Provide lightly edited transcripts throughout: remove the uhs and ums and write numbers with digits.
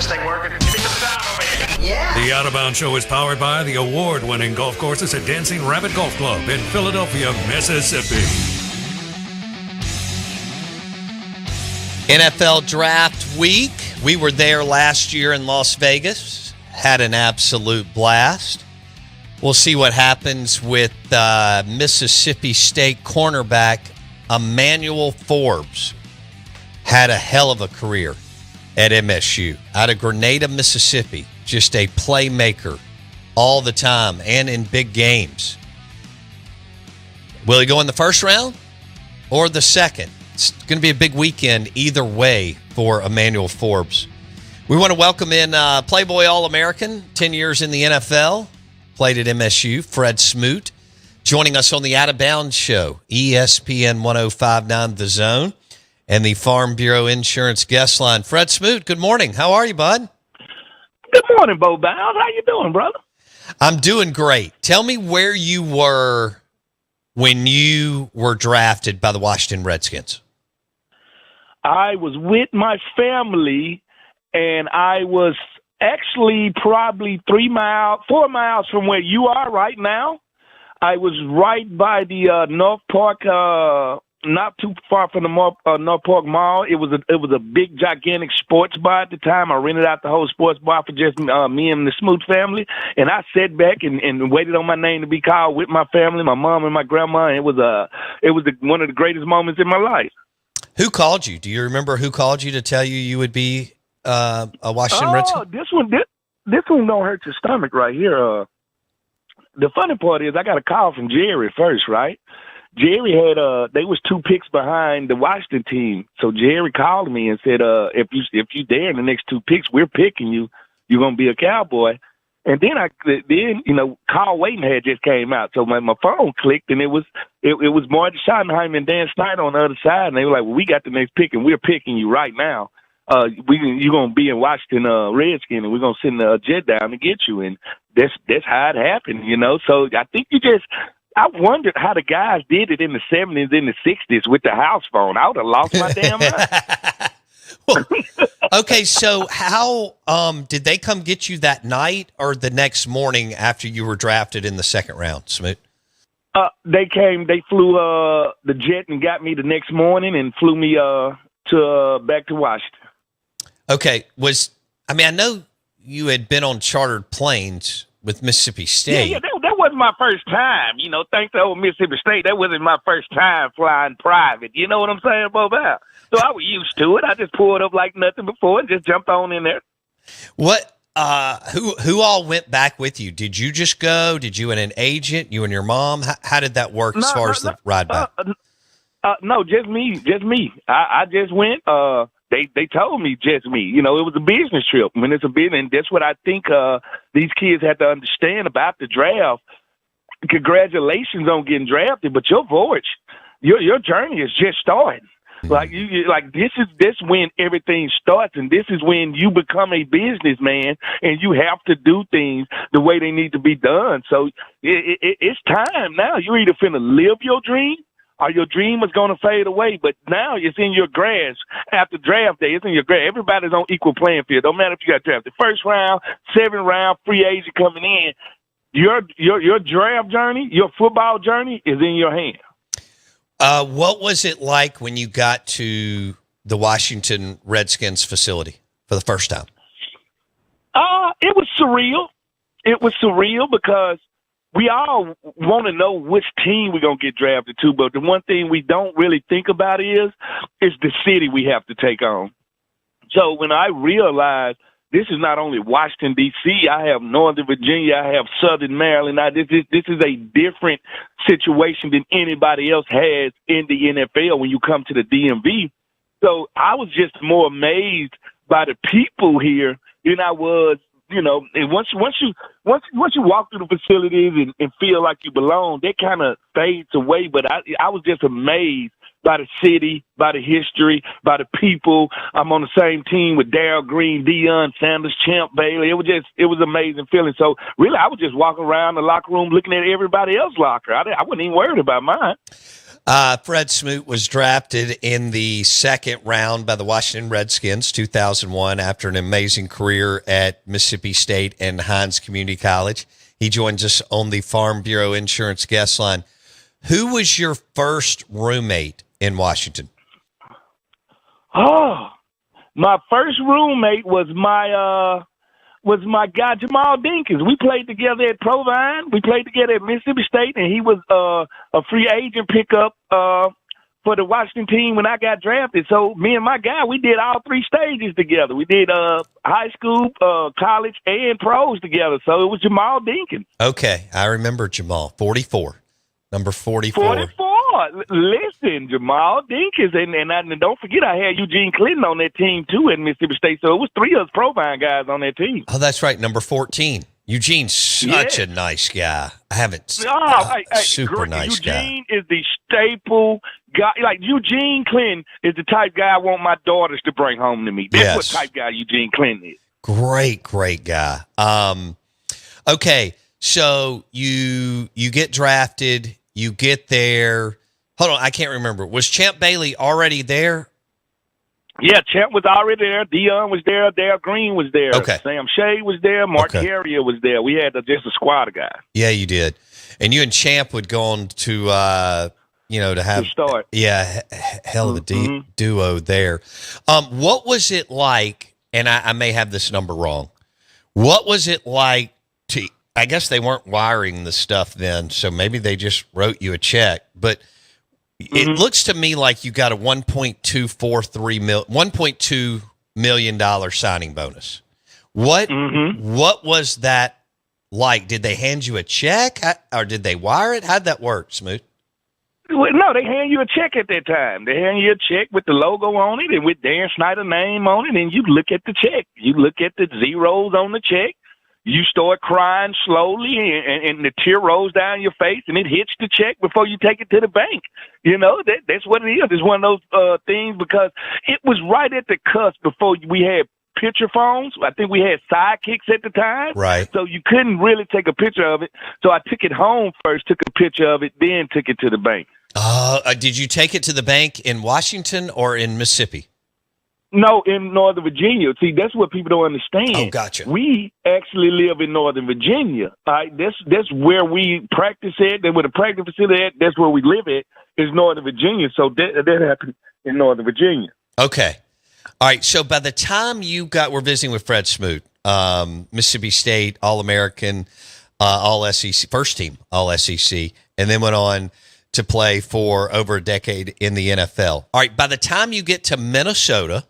this thing working? Give me some sound over here. Yeah. The Out of Bounds Show is powered by the award-winning golf courses at Dancing Rabbit Golf Club in Philadelphia, Mississippi. NFL Draft Week. We were there last year in Las Vegas. Had an absolute blast. We'll see what happens with Mississippi State cornerback Emmanuel Forbes. Had a hell of a career at MSU. Out of Grenada, Mississippi. Just a playmaker all the time and in big games. Will he go in the first round or the second? It's going to be a big weekend either way for Emmanuel Forbes. We want to welcome in Playboy All-American, 10 years in the NFL, played at MSU, Fred Smoot, joining us on the Out of Bounds Show, ESPN 105.9 The Zone, and the Farm Bureau Insurance Guest Line. Fred Smoot, good morning. How are you, bud? Good morning, Bo Bounds. How you doing, brother? I'm doing great. Tell me where you were when you were drafted by the Washington Redskins. I was with my family, and I was actually probably 4 miles from where you are right now. I was right by the North Park, not too far from the North Park Mall. It was a big, gigantic sports bar at the time. I rented out the whole sports bar for just me and the Smoot family, and I sat back and waited on my name to be called with my family, my mom and my grandma. And it was one of the greatest moments in my life. Who called you? Do you remember who called you to tell you would be a Washington Redskin? This one don't hurt your stomach right here. The funny part is I got a call from Jerry first, right? Jerry had they was 2 picks behind the Washington team, so Jerry called me and said, if you there in the next 2 picks, we're picking you. You're gonna be a Cowboy. And then Carl Waiting had just came out, so my phone clicked, and it was Marty Schottenheimer and Dan Snyder on the other side, and they were like, "Well, we got the next pick, and we're picking you right now. You're gonna be in Washington Redskin, and we're gonna send a jet down to get you." And that's how it happened, So I think I wondered how the guys did it in the 70s, in the 60s with the house phone. I would have lost my damn mind. Well, okay, so how did they come get you that night or the next morning after you were drafted in the second round, Smoot? They flew the jet and got me the next morning and flew me back to Washington. Okay, I know you had been on chartered planes with Mississippi State. Yeah, that wasn't my first time. Thanks to old Mississippi State, that wasn't my first time flying private. You know what I'm saying, Bo Bow? So I was used to it. I just pulled up like nothing before and just jumped on in there. What? Who all went back with you? Did you just go? Did you and an agent? You and your mom? How did that work as far as the ride back? No, just me. I just went. They told me just me. It was a business trip. When it's a business, and that's what I think these kids have to understand about the draft. Congratulations on getting drafted, but your voyage, your journey is just starting. Like this is when everything starts, and this is when you become a businessman, and you have to do things the way they need to be done. So it's time now. You're either finna live your dream, or your dream is going to fade away. But now it's in your grasp. After draft day, it's in your grasp. Everybody's on equal playing field. Don't matter if you got drafted first round, 7th round, free agent coming in. Your draft journey, your football journey is in your hands. What was it like when you got to the Washington Redskins facility for the first time? It was surreal. It was surreal because we all want to know which team we're going to get drafted to, but the one thing we don't really think about is the city we have to take on. So when I realized this is not only Washington, D.C., I have Northern Virginia, I have Southern Maryland. This is a different situation than anybody else has in the NFL when you come to the DMV. So I was just more amazed by the people here than I was, and once you walk through the facilities and feel like you belong, that kind of fades away. But I was just amazed by the city, by the history, by the people. I'm on the same team with Darryl Green, Deion Sanders, Champ Bailey. It was an amazing feeling. So really, I was just walking around the locker room looking at everybody else's locker. I wasn't even worried about mine. Fred Smoot was drafted in the second round by the Washington Redskins, 2001, after an amazing career at Mississippi State and Hines Community College. He joins us on the Farm Bureau Insurance guest line. Who was your first roommate in Washington? Oh, my first roommate was my guy Jamal Dinkins. We played together at Provine. We played together at Mississippi State, and he was a free agent pickup for the Washington team when I got drafted. So me and my guy, we did all three stages together. We did high school, college, and pros together. So it was Jamal Dinkins. Okay, I remember Jamal, 44, number 44. 44. Listen, Jamal Dinkins, and don't forget I had Eugene Clinton on that team too at Mississippi State. So it was three of us Provine guys on that team. Oh, that's right, number 14. Eugene's such a nice guy. I haven't. Super nice guy. Eugene is the staple guy. Like Eugene Clinton is the type guy I want my daughters to bring home to me. That's what type guy Eugene Clinton is. Great guy. Okay, so you get drafted. You get there. Hold on, I can't remember. Was Champ Bailey already there? Yeah, Champ was already there. Dion was there. Dale Green was there. Okay. Sam Shea was there. Mark Carrier was there. We had just a squad of guys. Yeah, you did. And you and Champ would go on to, to have to start. Yeah, hell of a duo there. What was it like? And I may have this number wrong. What was it like to? I guess they weren't wiring the stuff then, so maybe they just wrote you a check. But it looks to me like you got a $1.2 million signing bonus. What was that like? Did they hand you a check, or did they wire it? How'd that work, Smoot? Well, no, they hand you a check at that time. They hand you a check with the logo on it and with Dan Snyder's name on it, and you look at the check. You look at the zeros on the check. You start crying slowly, and the tear rolls down your face, and it hits the check before you take it to the bank. You know, that's what it is. It's one of those things because it was right at the cusp before we had picture phones. I think we had sidekicks at the time. Right. So you couldn't really take a picture of it. So I took it home first, took a picture of it, then took it to the bank. Did you take it to the bank in Washington or in Mississippi? No, in Northern Virginia. See, that's what people don't understand. Oh, gotcha. We actually live in Northern Virginia. All right, that's where we practice at. That's where the practice facility at. That's where we live at. Is Northern Virginia. So that happened in Northern Virginia. Okay. All right. So by the time we're visiting with Fred Smoot, Mississippi State All-American, All-SEC, first team All-SEC, and then went on to play for over a decade in the NFL. All right. By the time you get to Minnesota,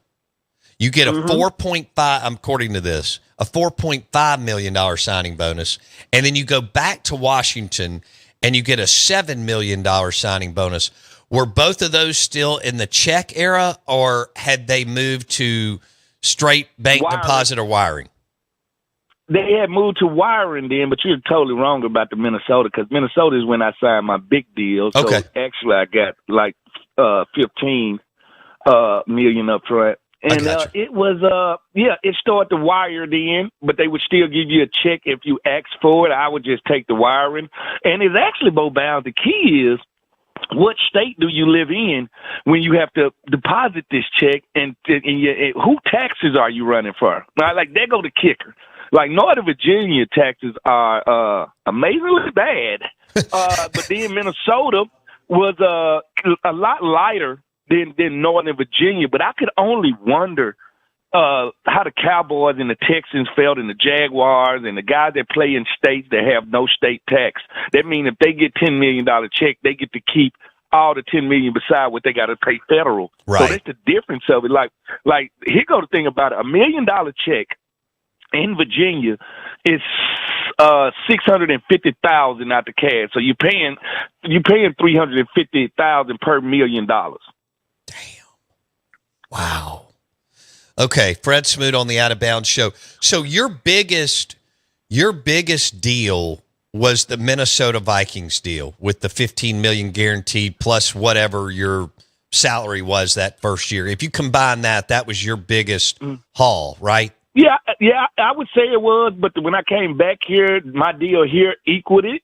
you get a according to this, a $4.5 million signing bonus. And then you go back to Washington and you get a $7 million signing bonus. Were both of those still in the check era, or had they moved to straight bank deposit or wiring? They had moved to wiring then, but you're totally wrong about the Minnesota, because Minnesota is when I signed my big deal. So actually I got like $15 million up front. And it was, it started to wire then, but they would still give you a check if you asked for it. I would just take the wiring. And it's actually, Bo Bounds, the key is, what state do you live in when you have to deposit this check, and who taxes are you running for? Now, like, there go the kicker. Like, Northern Virginia taxes are amazingly bad, but then Minnesota was a lot lighter than Northern Virginia. But I could only wonder how the Cowboys and the Texans felt, and the Jaguars and the guys that play in states that have no state tax. That means if they get $10 million check, they get to keep all the $10 million beside what they got to pay federal. Right. So that's the difference of it. Like here go the thing about it. $1 million check in Virginia is $650,000 out the cash. So you're paying $350,000 per $1 million. Damn. Wow. Okay, Fred Smoot on the Out of Bounds show. So your biggest deal was the Minnesota Vikings deal with the $15 million guaranteed plus whatever your salary was that first year. If you combine that was your biggest haul, right? Yeah, I would say it was. But when I came back here, my deal here equaled it.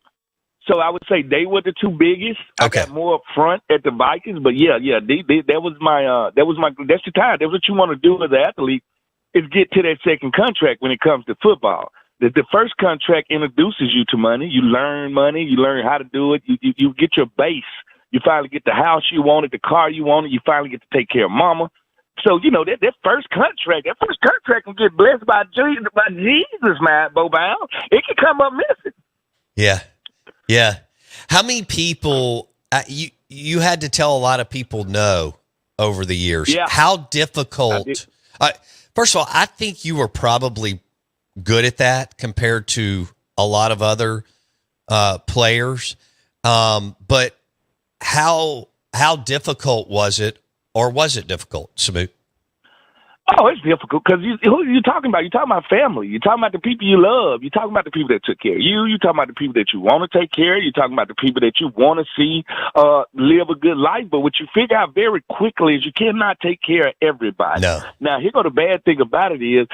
So I would say they were the two biggest. Okay. I got more up front at the Vikings, but yeah, that was my that's the time. That's what you want to do as an athlete is get to that second contract when it comes to football. The first contract introduces you to money. You learn money. You learn how to do it. You get your base. You finally get the house you wanted, the car you wanted. You finally get to take care of mama. So, that first contract can get blessed by Jesus, man, Bo Bound. It can come up missing. Yeah. Yeah. How many people, you had to tell a lot of people no over the years. Yeah. How difficult, first of all, I think you were probably good at that compared to a lot of other players. But how difficult was it, or was it difficult, Smoot? Oh, it's difficult because who are you talking about? You're talking about family. You're talking about the people you love. You're talking about the people that took care of you. You're talking about the people that you want to take care of. You're talking about the people that you want to see live a good life. But what you figure out very quickly is you cannot take care of everybody. No. Now, here go the bad thing about it is,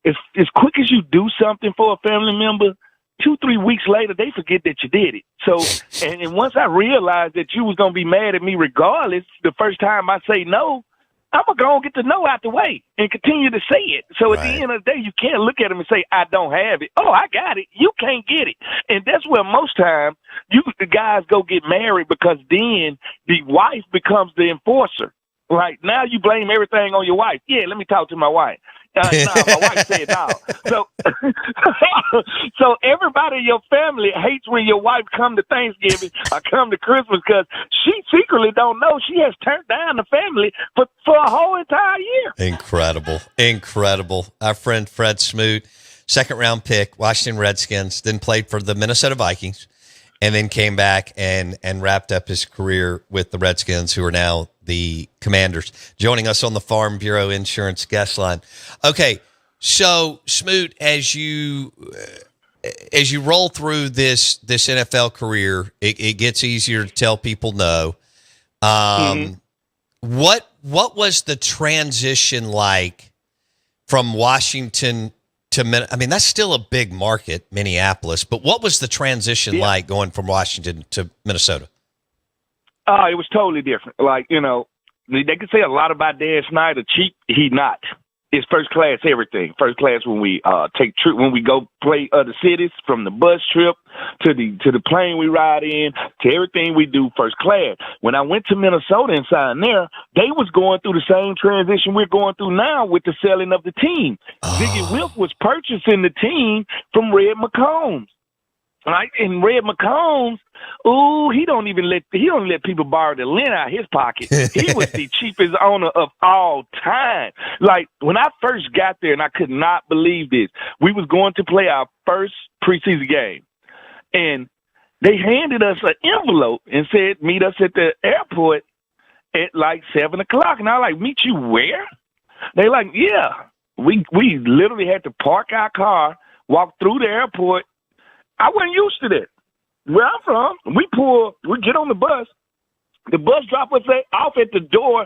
as quick as you do something for a family member, 2-3 weeks later, they forget that you did it. So, and once I realized that you was going to be mad at me regardless, the first time I say no, I'm going to go and get the no out the way and continue to say it. So at the end of the day, you can't look at them and say, I don't have it. Oh, I got it. You can't get it. And that's where most time the guys go get married, because then the wife becomes the enforcer. Right? Now you blame everything on your wife. Yeah, let me talk to my wife. My wife said no. So everybody in your family hates when your wife come to Thanksgiving or come to Christmas, because she secretly don't know she has turned down the family for a whole entire year. Incredible. Our friend Fred Smoot, second-round pick, Washington Redskins, then played for the Minnesota Vikings, and then came back and wrapped up his career with the Redskins, who are now the Commanders, joining us on the Farm Bureau Insurance guest line. Okay, so Smoot, as you roll through this NFL career, it gets easier to tell people no. What was the transition like from Washington to, I mean, that's still a big market, Minneapolis, but what was the transition like going from Washington to Minnesota? It was totally different. Like, they could say a lot about Dan Snyder. Cheap, he not. It's first class everything. First class when we when we go play other cities, from the bus trip to the plane we ride in, to everything we do first class. When I went to Minnesota and signed there, they was going through the same transition we're going through now with the selling of the team. Ziggy Wilf was purchasing the team from Red McCombs. Right? And Red McCombs, he don't let people borrow the lint out of his pocket. He was the cheapest owner of all time. Like, when I first got there, and I could not believe this, we was going to play our first preseason game, and they handed us an envelope and said, meet us at the airport at like 7 o'clock. And I was like, meet you where? They like, yeah. We literally had to park our car, walk through the airport. I wasn't used to that. Where I'm from, we get on the bus drop us off at the door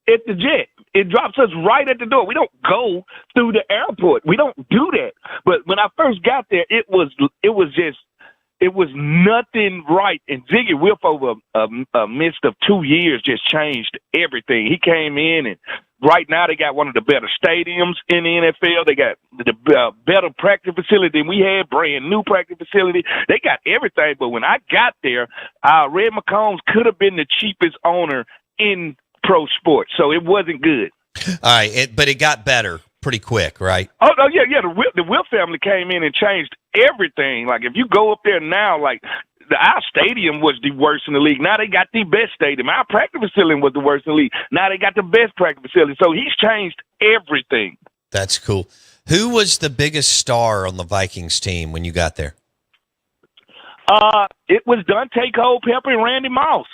at the jet. It drops us right at the door. We don't go through the airport. We don't do that. But when I first got there, it was nothing right. And Ziggy Wilf, over a midst of 2 years, just changed everything. He came in, and right now they got one of the better stadiums in the NFL. They got the better practice facility than we had, brand new practice facility. They got everything. But when I got there, Red McCombs could have been the cheapest owner in pro sports. So it wasn't good. All right, but it got better pretty quick, right? Oh, yeah. The Wilf family came in and changed everything. Like, if you go up there now, like, our stadium was the worst in the league. Now they got the best stadium. Our practice facility was the worst in the league. Now they got the best practice facility. So he's changed everything. That's cool. Who was the biggest star on the Vikings team when you got there? It was Dante Culpepper and Randy Moss.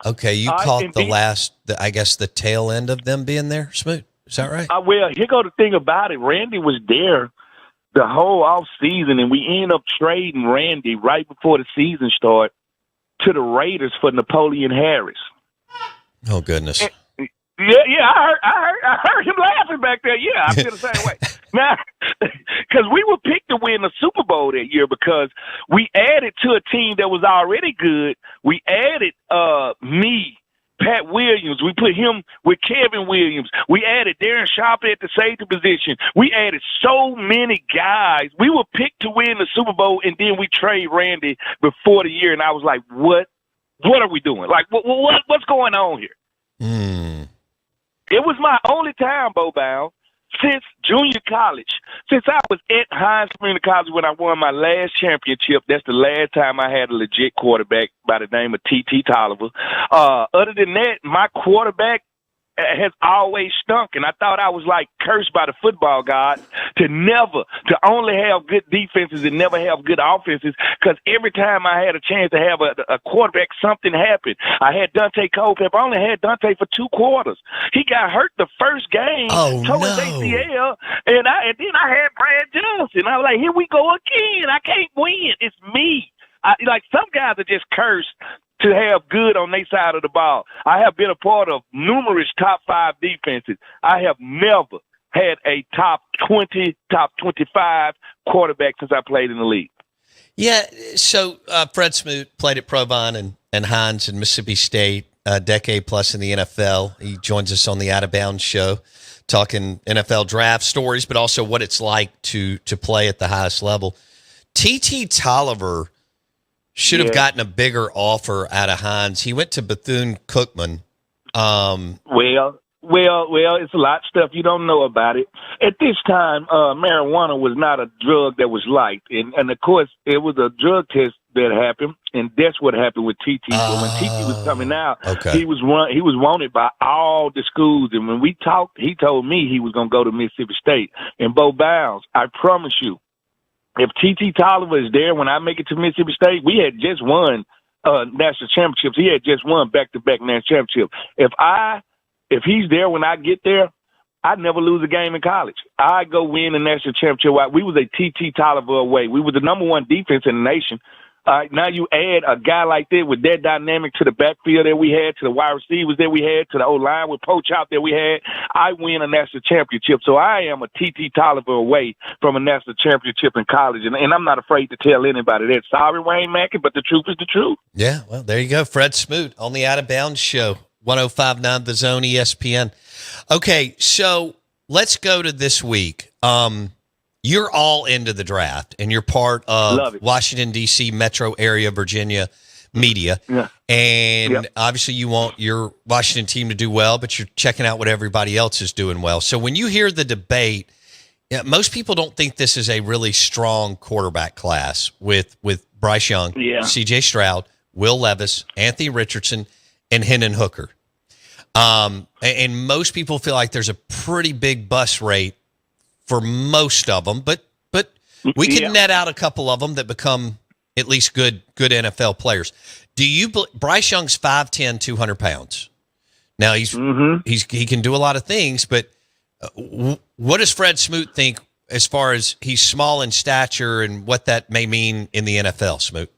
Okay, you caught the tail end of them being there, Smoot? Is that right? Well, here go the thing about it. Randy was there the whole off season, and we ended up trading Randy right before the season started to the Raiders for Napoleon Harris. Oh, goodness. Yeah, I heard him laughing back there. Yeah, I feel the same way. Now, because we were picked to win the Super Bowl that year because we added to a team that was already good. We added me, Pat Williams. We put him with Kevin Williams. We added Darren Sharp at the safety position. We added so many guys. We were picked to win the Super Bowl, and then we trade Randy before the year, and I was like, what? What are we doing? Like, what's going on here? It was my only time, Bo Bound, since junior college. Since I was at Hines Community College when I won my last championship. That's the last time I had a legit quarterback by the name of T.T. Tolliver. Other than that, my quarterback has always stunk, and I thought I was like cursed by the football gods to only have good defenses and never have good offenses, because every time I had a chance to have a quarterback, something happened. I had Dante Culpepper. I only had Dante for 2 quarters. He got hurt the first game, tore his ACL, and then I had Brad Johnson. I was like, here we go again. I can't win. It's me. Like, some guys are just cursed to have good on their side of the ball. I have been a part of numerous top 5 defenses. I have never had a top 20, top 25 quarterback since I played in the league. Yeah, so Fred Smoot played at Provine and Hines and Mississippi State, a decade plus in the NFL. He joins us on the Out of Bounds show, talking NFL draft stories, but also what it's like to play at the highest level. T.T. Tolliver should have gotten a bigger offer out of Hines. He went to Bethune-Cookman. Well, it's a lot of stuff you don't know about it. At this time, marijuana was not a drug that was liked. And of course, it was a drug test that happened, and that's what happened with TT. So when TT was coming out, he was wanted by all the schools. And when we talked, he told me he was going to go to Mississippi State. And Bo Bounds, I promise you, if T.T. Tolliver is there when I make it to Mississippi State, we had just won national championships. He had just won back-to-back national championships. If he's there when I get there, I'd never lose a game in college. I go win the national championship. We was a T.T. Tolliver away. We were the number 1 defense in the nation. Now you add a guy like that with that dynamic to the backfield that we had, to the wide receivers that we had, to the O-line with Poach out that we had. I win a national championship. So I am a T.T. Tolliver away from a national championship in college. And I'm not afraid to tell anybody that. Sorry, Wayne Mackey, but the truth is the truth. Yeah, well, there you go. Fred Smoot on the Out of Bounds show, 105.9 The Zone, ESPN. Okay, so let's go to this week. You're all into the draft, and you're part of Washington, D.C., metro area, Virginia media. Yeah. And obviously you want your Washington team to do well, but you're checking out what everybody else is doing well. So when you hear the debate, most people don't think this is a really strong quarterback class with Bryce Young, C.J. Stroud, Will Levis, Anthony Richardson, and Hendon Hooker. And most people feel like there's a pretty big bust rate for most of them, but we can net out a couple of them that become at least good NFL players. Bryce Young's 5'10", 200 pounds. Now he can do a lot of things, but what does Fred Smoot think as far as he's small in stature and what that may mean in the NFL, Smoot?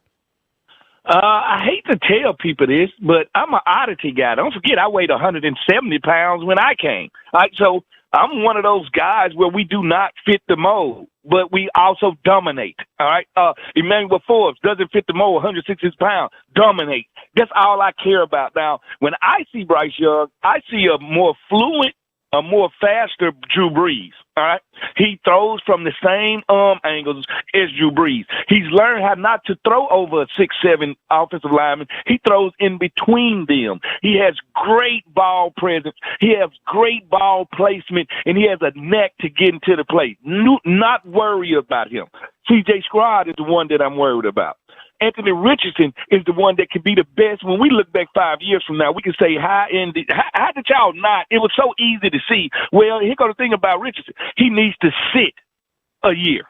I hate to tell people this, but I'm an oddity guy. Don't forget, I weighed 170 pounds when I came. So I'm one of those guys where we do not fit the mold, but we also dominate. All right. Emmanuel Forbes doesn't fit the mold, 160 pounds, dominate. That's all I care about. Now, when I see Bryce Young, I see a more fluent, a more faster Drew Brees. All right. He throws from the same arm angles as Drew Brees. He's learned how not to throw over a 6'7" offensive lineman. He throws in between them. He has great ball presence. He has great ball placement, and he has a knack to get into the play. Not worry about him. C.J. Stroud is the one that I'm worried about. Anthony Richardson is the one that could be the best. When we look back 5 years from now, we can say, how did y'all not? It was so easy to see. Well, here goes the thing about Richardson. He needs to sit a year.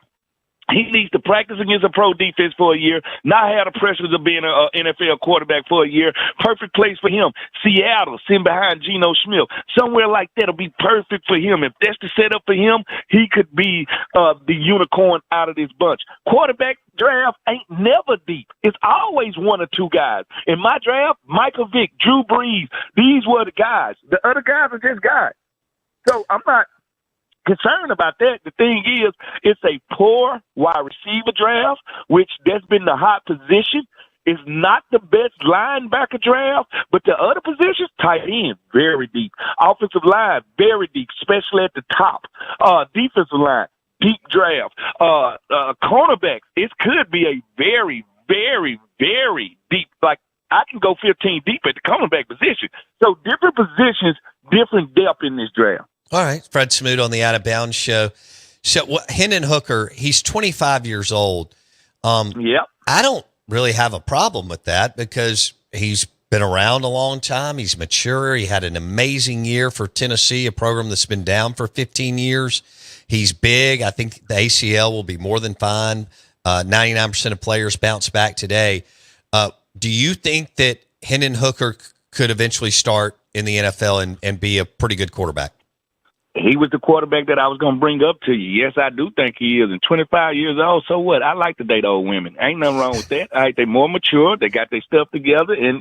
He needs to practice against a pro defense for a year, not have the pressures of being an NFL quarterback for a year. Perfect place for him. Seattle, sitting behind Geno Smith. Somewhere like that will be perfect for him. If that's the setup for him, he could be the unicorn out of this bunch. Quarterback draft ain't never deep. It's always one or two guys. In my draft, Michael Vick, Drew Brees, these were the guys. The other guys are just guys. So I'm not concerned about that. The thing is, it's a poor wide receiver draft, which that's been the hot position. It's not the best linebacker draft, but the other positions, tight end, very deep. Offensive line, very deep, especially at the top. Defensive line, deep draft. Cornerbacks, it could be a very, very, very deep. Like, I can go 15 deep at the cornerback position. So different positions, different depth in this draft. All right. Fred Smoot on the Out of Bounds show. So Hendon Hooker, he's 25 years old. Yep. I don't really have a problem with that because he's been around a long time. He's mature. He had an amazing year for Tennessee, a program that's been down for 15 years. He's big. I think the ACL will be more than fine. 99% of players bounce back today. Do you think that Hendon Hooker could eventually start in the NFL and be a pretty good quarterback? He was the quarterback that I was going to bring up to you. Yes, I do think he is. And 25 years old, so what? I like to date old women. Ain't nothing wrong with that. They're more mature. They got their stuff together. And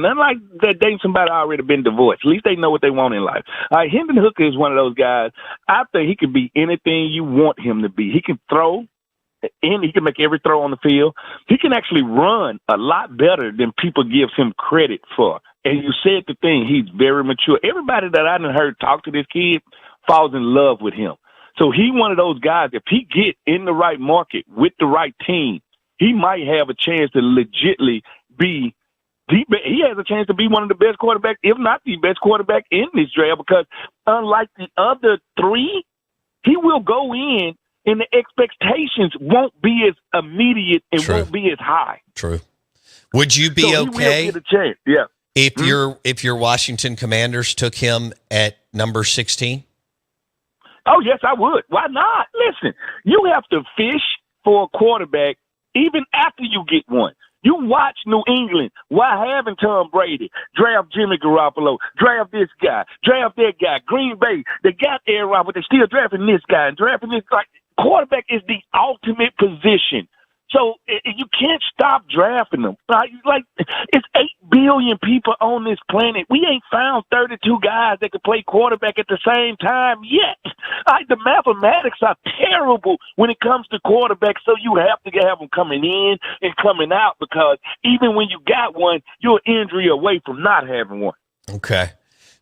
nothing like that dating somebody already been divorced. At least they know what they want in life. Hendon Hooker is one of those guys. I think he could be anything you want him to be. He can throw. And he can make every throw on the field. He can actually run a lot better than people give him credit for. And you said the thing, he's very mature. Everybody that I done heard talk to this kid falls in love with him. So he one of those guys, if he get in the right market with the right team, he might have a chance to legitimately be he has a chance to be one of the best quarterbacks, if not the best quarterback in this draft, because unlike the other three, he will go in and the expectations won't be as immediate and won't be as high. True. Would you be okay get a chance. Yeah. if your Washington Commanders took him at number 16? Oh, yes, I would. Why not? Listen, you have to fish for a quarterback even after you get one. You watch New England. Why haven't Tom Brady? Draft Jimmy Garoppolo. Draft this guy. Draft that guy. Green Bay. They got Aaron Rodgers, but they're still drafting this guy and drafting this. Like, quarterback is the ultimate position. So you can't stop drafting them. Like, it's 8 billion people on this planet. We ain't found 32 guys that can play quarterback at the same time yet. The mathematics are terrible when it comes to quarterbacks, so you have to have them coming in and coming out because even when you got one, you're an injury away from not having one. Okay.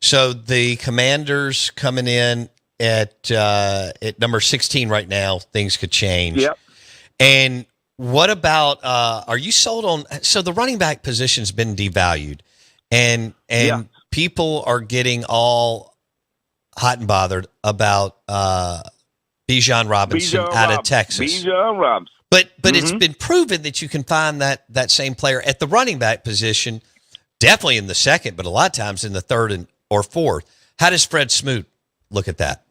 So the Commanders coming in at number 16 right now, things could change. Yep. And what about, are you sold on, so the running back position's been devalued and people are getting all hot and bothered about Bijan Robinson out of Texas. Bijan Robinson. But it's been proven that you can find that same player at the running back position, definitely in the second, but a lot of times in the third or fourth. How does Fred Smoot look at that?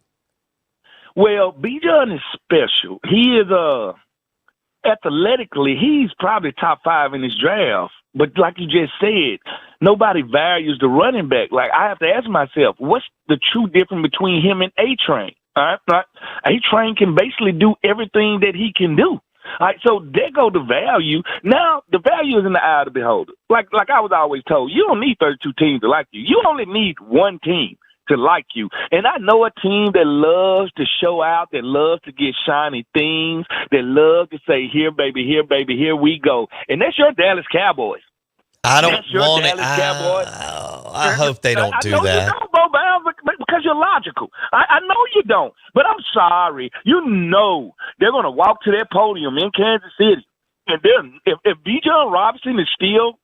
Well, Bijan is special. He is athletically, he's probably top 5 in this draft. But like you just said, nobody values the running back. Like, I have to ask myself, what's the true difference between him and A-Train? All right? A-Train can basically do everything that he can do. All right, so there go the value. Now, the value is in the eye of the beholder. Like I was always told, you don't need 32 teams to like you. You only need one team to like you. And I know a team that loves to show out, that loves to get shiny things, that loves to say, here, baby, here we go. And that's your Dallas Cowboys. I don't want it. I hope they don't do that. You don't, Bo, because you're logical. I know you don't, but I'm sorry. You know they're going to walk to that podium in Kansas City. And then if Bijan Robinson is still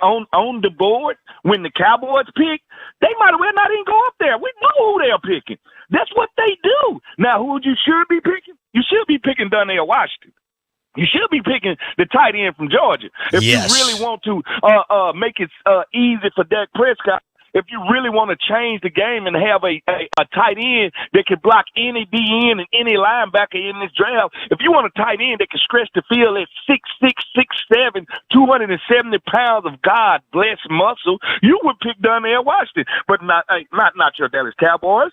on the board when the Cowboys pick, they might as well not even go up there. We know who they're picking. That's what they do. Now, who you should be picking? You should be picking Donnell Washington. You should be picking the tight end from Georgia. If you really want to make it easy for Dak Prescott, if you really want to change the game and have a tight end that can block any DN and any linebacker in this draft, if you want a tight end that can stretch the field at 6'6", 6'7", 270 pounds of God bless muscle, you would pick Donnell Washington. But not your Dallas Cowboys.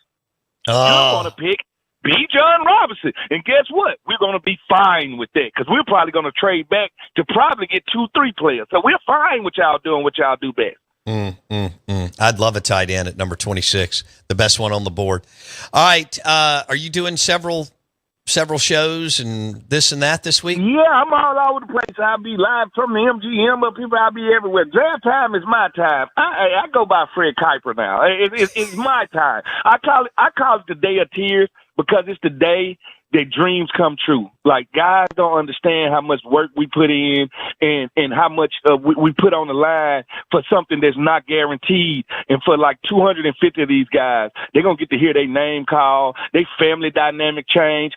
You're going to pick Bijan Robinson. And guess what? We're going to be fine with that because we're probably going to trade back to probably get 2-3 players. So we're fine with y'all doing what y'all do best. I'd love a tight end at number 26, the best one on the board. All right, are you doing several shows and this and that this week? Yeah, I'm all over the place. I'll be live from the MGM, but people, I'll be everywhere. Draft time is my time. I go by Fred Kuiper now. It's my time. I call it the day of tears because it's the day that dreams come true. Like, guys don't understand how much work we put in and how much we put on the line for something that's not guaranteed. And for like 250 of these guys, they're going to get to hear their name called, their family dynamic change,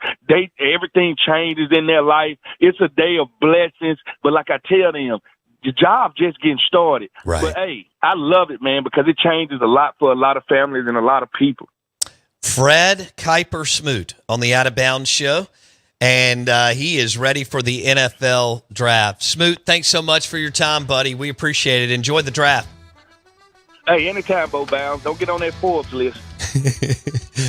everything changes in their life. It's a day of blessings. But like I tell them, the job just getting started. Right. But, hey, I love it, man, because it changes a lot for a lot of families and a lot of people. Fred Smoot on the Out of Bounds show, and he is ready for the NFL draft. Smoot, thanks so much for your time, buddy. We appreciate it. Enjoy the draft. Hey, anytime, Bo Bounds. Don't get on that Forbes list.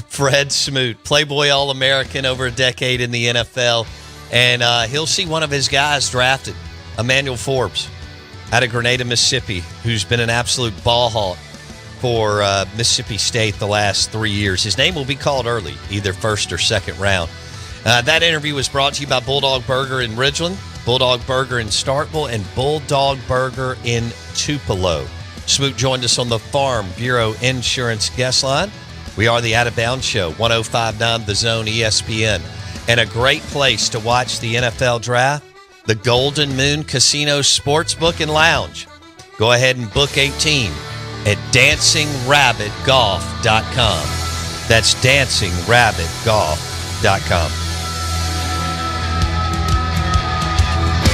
Fred Smoot, Playboy All-American over a decade in the NFL, and he'll see one of his guys drafted, Emmanuel Forbes, out of Grenada, Mississippi, who's been an absolute ball hawk for Mississippi State the last 3 years. His name will be called early, either first or second round. That interview was brought to you by Bulldog Burger in Ridgeland, Bulldog Burger in Starkville, and Bulldog Burger in Tupelo. Smoot joined us on the Farm Bureau Insurance guest line. We are the Out of Bounds Show, 105.9 The Zone ESPN. And a great place to watch the NFL draft, the Golden Moon Casino Sportsbook and Lounge. Go ahead and book 18 at DancingRabbitGolf.com. That's DancingRabbitGolf.com.